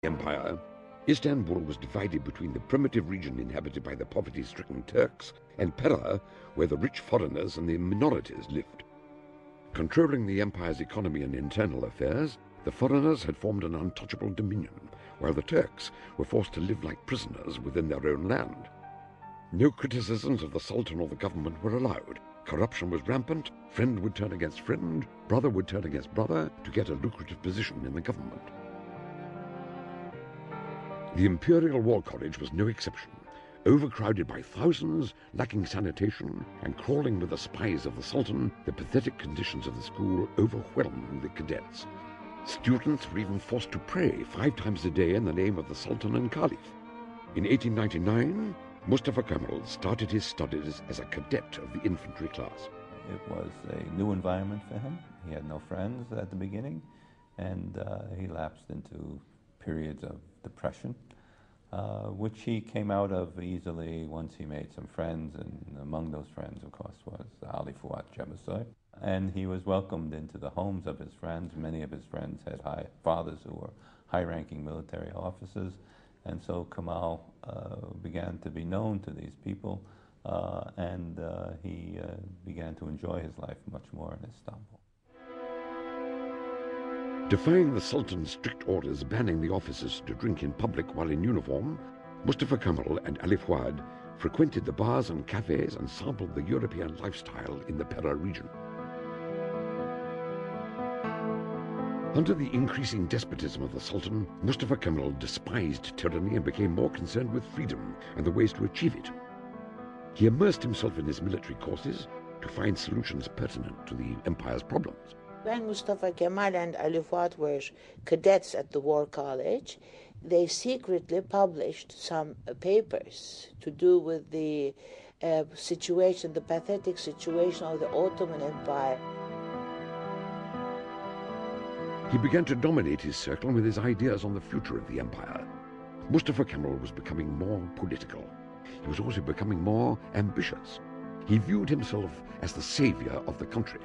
Empire, Istanbul was divided between the primitive region inhabited by the poverty-stricken Turks and Pera, where the rich foreigners and the minorities lived. Controlling the empire's economy and internal affairs, the foreigners had formed an untouchable dominion, while the Turks were forced to live like prisoners within their own land. No criticisms of the Sultan or the government were allowed. Corruption was rampant, friend would turn against friend, brother would turn against brother to get a lucrative position in the government. The Imperial War College was no exception. Overcrowded by thousands, lacking sanitation, and crawling with the spies of the Sultan, the pathetic conditions of the school overwhelmed the cadets. Students were even forced to pray 5 times a day in the name of the Sultan and Caliph. In 1899, Mustafa Kemal started his studies as a cadet of the infantry class. It was a new environment for him. He had no friends at the beginning, and he lapsed into periods of depression, which he came out of easily once he made some friends, and among those friends, of course, was Ali Fuat Cebesoy. And he was welcomed into the homes of his friends. Many of his friends had fathers who were high-ranking military officers, and so Kemal began to be known to these people, and he began to enjoy his life much more in Istanbul. Defying the Sultan's strict orders banning the officers to drink in public while in uniform, Mustafa Kemal and Ali Fuad frequented the bars and cafes and sampled the European lifestyle in the Pera region. Under the increasing despotism of the Sultan, Mustafa Kemal despised tyranny and became more concerned with freedom and the ways to achieve it. He immersed himself in his military courses to find solutions pertinent to the empire's problems. When Mustafa Kemal and Ali Fuat were cadets at the War College, they secretly published some papers to do with the situation, the pathetic situation of the Ottoman Empire. He began to dominate his circle with his ideas on the future of the empire. Mustafa Kemal was becoming more political. He was also becoming more ambitious. He viewed himself as the savior of the country.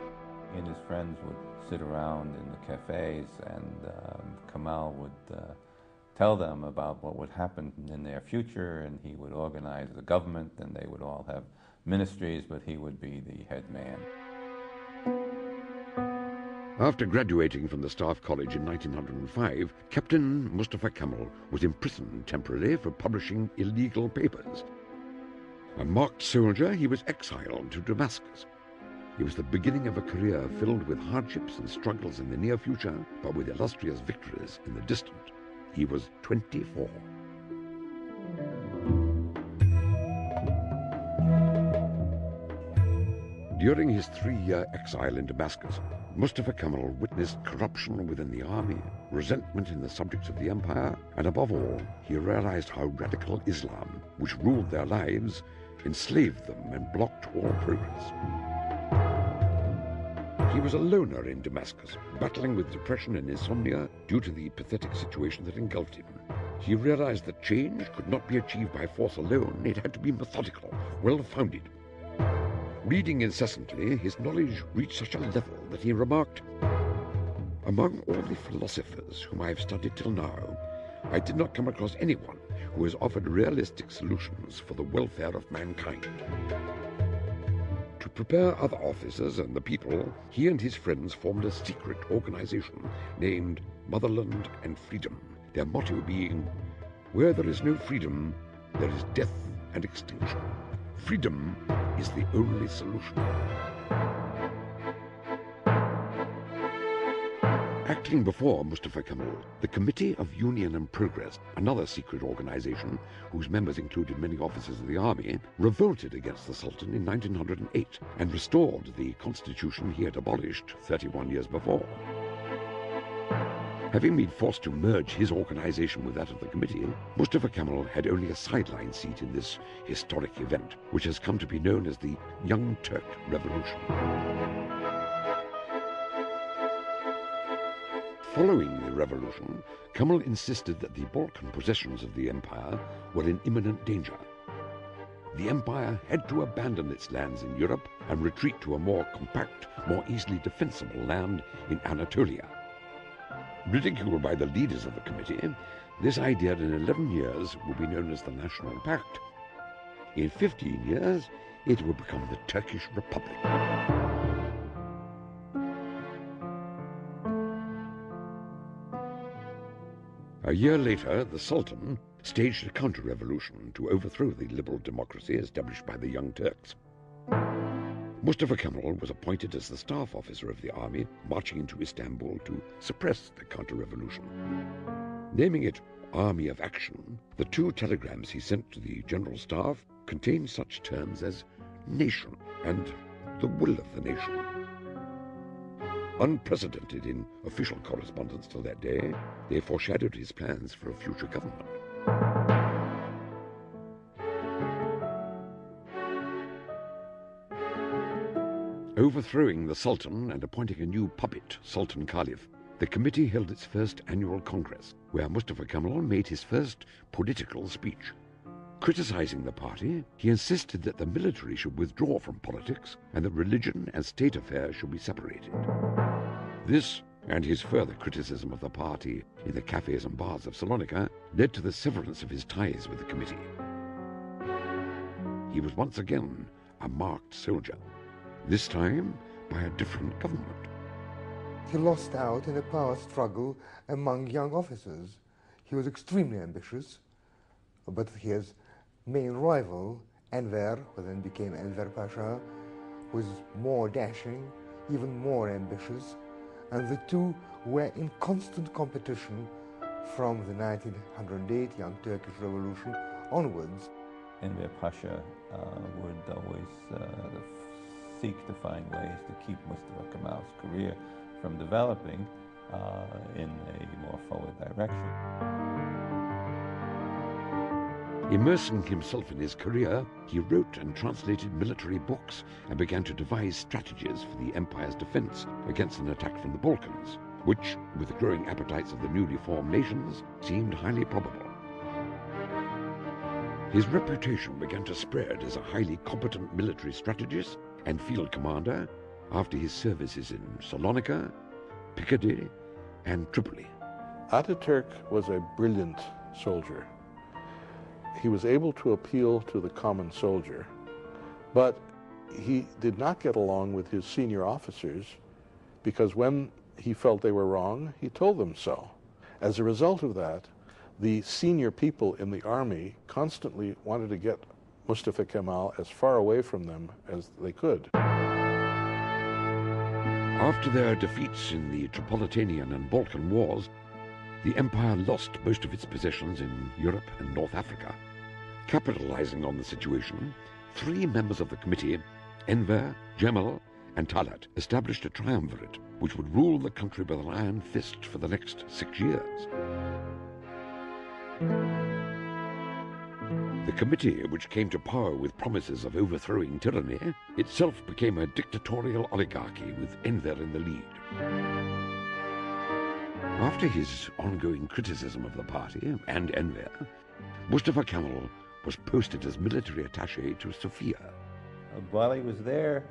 He and his friends would sit around in the cafes, and Kemal would tell them about what would happen in their future, and he would organize the government, and they would all have ministries, but he would be the head man. After graduating from the Staff College in 1905, Captain Mustafa Kemal was imprisoned temporarily for publishing illegal papers. A marked soldier, he was exiled to Damascus. It was the beginning of a career filled with hardships and struggles in the near future, but with illustrious victories in the distant. He was 24. During his 3-year exile in Damascus, Mustafa Kemal witnessed corruption within the army, resentment in the subjects of the empire, and above all, he realized how radical Islam, which ruled their lives, enslaved them and blocked all progress. He was a loner in Damascus, battling with depression and insomnia due to the pathetic situation that engulfed him. He realized that change could not be achieved by force alone. It had to be methodical, well-founded. Reading incessantly, his knowledge reached such a level that he remarked, "Among all the philosophers whom I have studied till now, I did not come across anyone who has offered realistic solutions for the welfare of mankind." To prepare other officers and the people, he and his friends formed a secret organization named Motherland and Freedom, their motto being, "Where there is no freedom, there is death and extinction. Freedom is the only solution." Acting before Mustafa Kemal, the Committee of Union and Progress, another secret organization whose members included many officers of the army, revolted against the Sultan in 1908 and restored the constitution he had abolished 31 years before. Having been forced to merge his organization with that of the committee, Mustafa Kemal had only a sideline seat in this historic event, which has come to be known as the Young Turk Revolution. Following the revolution, Kemal insisted that the Balkan possessions of the empire were in imminent danger. The empire had to abandon its lands in Europe and retreat to a more compact, more easily defensible land in Anatolia. Ridiculed by the leaders of the committee, This idea in 11 years would be known as the National Pact. In 15 years, it would become the Turkish Republic. A year later, the Sultan staged a counter-revolution to overthrow the liberal democracy established by the Young Turks. Mustafa Kemal was appointed as the staff officer of the army, marching into Istanbul to suppress the counter-revolution. Naming it Army of Action, the 2 telegrams he sent to the general staff contained such terms as nation and the will of the nation. Unprecedented in official correspondence till that day, they foreshadowed his plans for a future government. Overthrowing the Sultan and appointing a new puppet, Sultan Caliph, the committee held its first annual congress, where Mustafa Kemal made his first political speech. Criticizing the party, he insisted that the military should withdraw from politics and that religion and state affairs should be separated. This, and his further criticism of the party in the cafes and bars of Salonika, led to the severance of his ties with the committee. He was once again a marked soldier, this time by a different government. He lost out in a power struggle among young officers. He was extremely ambitious, but his main rival, Enver, who then became Enver Pasha, was more dashing, even more ambitious, and the two were in constant competition from the 1908 Young Turkish Revolution onwards. Enver Pasha would always seek to find ways to keep Mustafa Kemal's career from developing in a more forward direction. Immersing himself in his career, he wrote and translated military books and began to devise strategies for the empire's defense against an attack from the Balkans, which, with the growing appetites of the newly formed nations, seemed highly probable. His reputation began to spread as a highly competent military strategist and field commander after his services in Salonika, Picardy, and Tripoli. Ataturk was a brilliant soldier. He was able to appeal to the common soldier, but he did not get along with his senior officers because when he felt they were wrong, he told them so. As a result of that, the senior people in the army constantly wanted to get Mustafa Kemal as far away from them as they could. After their defeats in the Tripolitanian and Balkan Wars, the empire lost most of its possessions in Europe and North Africa. Capitalizing on the situation, 3 members of the committee, Enver, Cemal, and Talat, established a triumvirate which would rule the country with an iron fist for the next 6 years. The committee, which came to power with promises of overthrowing tyranny, itself became a dictatorial oligarchy with Enver in the lead. After his ongoing criticism of the party and Enver, Mustafa Kemal was posted as military attaché to Sofia. While he was there,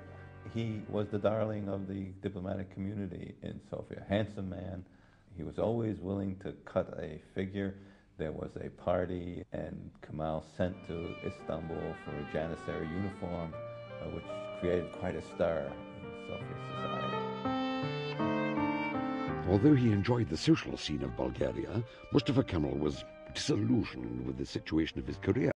he was the darling of the diplomatic community in Sofia. Handsome man. He was always willing to cut a figure. There was a party, and Kemal sent to Istanbul for a janissary uniform, which created quite a stir in Sofia society. Although he enjoyed the social scene of Bulgaria, Mustafa Kemal was disillusioned with the situation of his career.